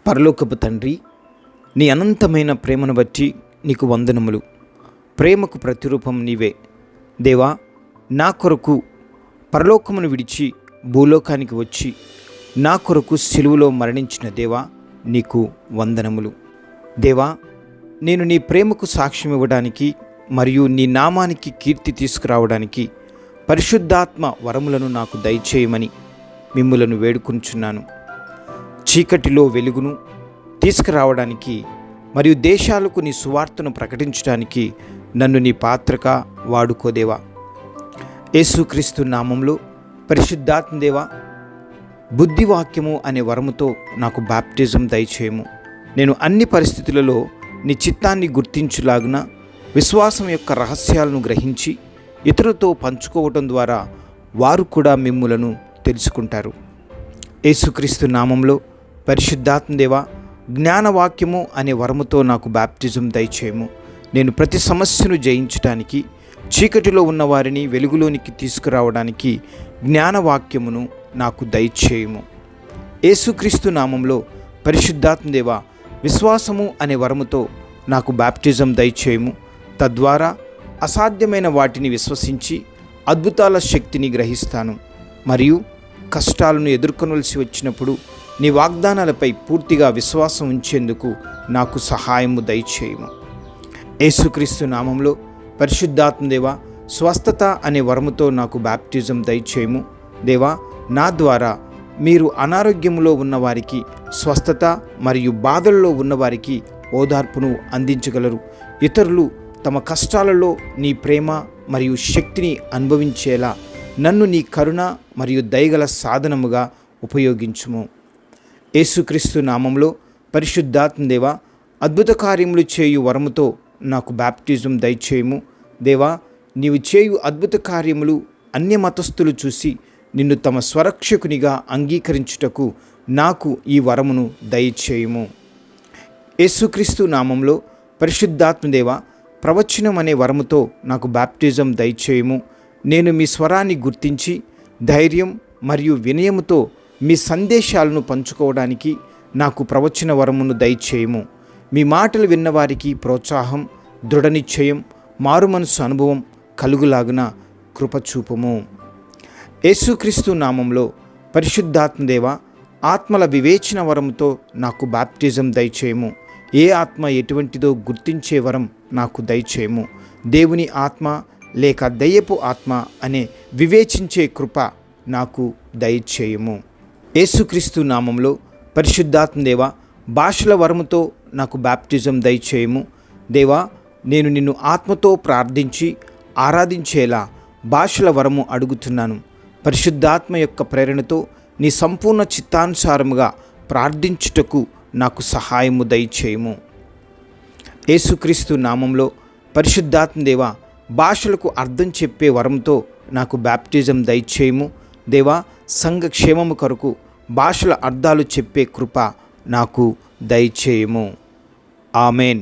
పరలోకపు తండ్రి, నీ అనంతమైన ప్రేమను బట్టి నీకు వందనములు. ప్రేమకు ప్రతిరూపం నీవే దేవా. నా కొరకు పరలోకమును విడిచి భూలోకానికి వచ్చి నా కొరకు సిలువలో మరణించిన దేవా, నీకు వందనములు. దేవా, నేను నీ ప్రేమకు సాక్ష్యం ఇవ్వడానికి మరియు నీ నామానికి కీర్తి తీసుకురావడానికి పరిశుద్ధాత్మ వరములను నాకు దయచేయమని మిమ్ములను వేడుకొనుచున్నాను. చీకటిలో వెలుగును తీసుకురావడానికి మరియు దేశాలకు నీ సువార్తను ప్రకటించడానికి నన్ను నీ పాత్రగా వాడుకోదేవా. యేసుక్రీస్తు నామంలో పరిశుద్ధాత్మదేవా, బుద్ధివాక్యము అనే వరముతో నాకు బాప్టిజం దయచేయము. నేను అన్ని పరిస్థితులలో నీ చిత్తాన్ని గుర్తించులాగున విశ్వాసం యొక్క రహస్యాలను గ్రహించి ఇతరులతో పంచుకోవటం ద్వారా వారు కూడా మిమ్ములను తెలుసుకుంటారు. యేసుక్రీస్తు నామంలో పరిశుద్ధాత్మదేవా, జ్ఞానవాక్యము అనే వరముతో నాకు బాప్టిజం దయచేయము. నేను ప్రతి సమస్యను జయించడానికి, చీకటిలో ఉన్న వారిని వెలుగులోనికి తీసుకురావడానికి జ్ఞానవాక్యమును నాకు దయచేయము. యేసుక్రీస్తు నామంలో పరిశుద్ధాత్మదేవా, విశ్వాసము అనే వరముతో నాకు బాప్టిజం దయచేయము. తద్వారా అసాధ్యమైన వాటిని విశ్వసించి అద్భుతాల శక్తిని గ్రహిస్తాను మరియు కష్టాలను ఎదుర్కొనవలసి వచ్చినప్పుడు నీ వాగ్దానాలపై పూర్తిగా విశ్వాసం ఉంచేందుకు నాకు సహాయము దయచేయము. యేసుక్రీస్తు నామంలో పరిశుద్ధాత్మదేవా, స్వస్థత అనే వరముతో నాకు బాప్టిజం దయచేయము. దేవా, నా ద్వారా మీరు అనారోగ్యములో ఉన్నవారికి స్వస్థత మరియు బాధల్లో ఉన్నవారికి ఓదార్పును అందించగలరు. ఇతరులు తమ కష్టాలలో నీ ప్రేమ మరియు శక్తిని అనుభవించేలా నన్ను నీ కరుణ మరియు దయగల సాధనముగా ఉపయోగించుము. యేసుక్రీస్తు నామంలో పరిశుద్ధాత్మదేవా, అద్భుత కార్యములు చేయు వరముతో నాకు బాప్టిజం దయచేయము. దేవా, నీవు చేయు అద్భుత కార్యములు అన్య మతస్థులు చూసి నిన్ను తమ స్వరక్షకునిగా అంగీకరించుటకు నాకు ఈ వరమును దయచేయము. యేసుక్రీస్తు నామంలో పరిశుద్ధాత్మదేవా, ప్రవచనం అనే వరముతో నాకు బాప్టిజం దయచేయము. నేను మీ స్వరాన్ని గుర్తించి ధైర్యం మరియు వినయముతో మీ సందేశాలను పంచుకోవడానికి నాకు ప్రవచన వరమును దయచేయము. మీ మాటలు విన్నవారికి ప్రోత్సాహం, దృఢనిశ్చయం, మారుమనసు అనుభవం కలుగులాగున కృపచూపము. యేసుక్రీస్తు నామంలో పరిశుద్ధాత్మదేవా, ఆత్మల వివేచన వరముతో నాకు బాప్టిజం దయచేయము. ఏ ఆత్మ ఎటువంటిదో గుర్తించే వరం నాకు దయచేయము. దేవుని ఆత్మ లేక దయ్యపు ఆత్మ అనే వివేచించే కృప నాకు దయచేయము. యేసుక్రీస్తు నామంలో పరిశుద్ధాత్మదేవా, భాషల వరముతో నాకు బాప్టిజం దయచేయము. దేవా, నేను నిన్ను ఆత్మతో ప్రార్థించి ఆరాధించేలా భాషల వరము అడుగుతున్నాను. పరిశుద్ధాత్మ యొక్క ప్రేరణతో నీ సంపూర్ణ చిత్తానుసారముగా ప్రార్థించుటకు నాకు సహాయము దయచేయము. యేసుక్రీస్తు నామంలో పరిశుద్ధాత్మదేవా, భాషలకు అర్థం చెప్పే వరంతో నాకు బాప్టిజం దయచేయము. దేవా, సంఘ క్షేమము కొరకు భాషల అర్థాలు చెప్పే కృప నాకు దయచేయము. ఆమెన్.